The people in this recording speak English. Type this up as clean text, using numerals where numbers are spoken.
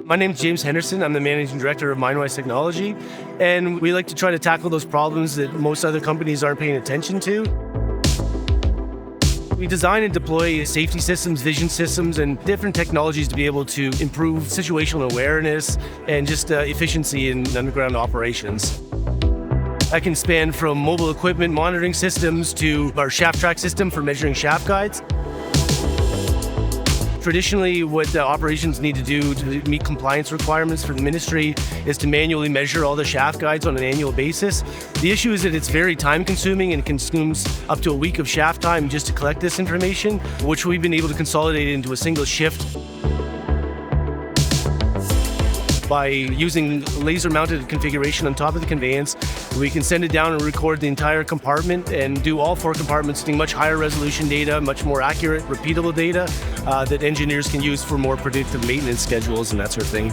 My name is James Henderson. I'm the Managing Director of Minewise Technology, and we like to try to tackle those problems that most other companies aren't paying attention to. We design and deploy safety systems, vision systems, and different technologies to be able to improve situational awareness and just efficiency in underground operations. That can span from mobile equipment monitoring systems to our ShafTrack system for measuring shaft guides. Traditionally, what the operations need to do to meet compliance requirements for the ministry is to manually measure all the shaft guides on an annual basis. The issue is that it's very time-consuming and consumes up to a week of shaft time just to collect this information, which we've been able to consolidate into a single shift. By using laser-mounted configuration on top of the conveyance, we can send it down and record the entire compartment and do all 4 compartments using much higher resolution data, much more accurate, repeatable data that engineers can use for more predictive maintenance schedules and that sort of thing.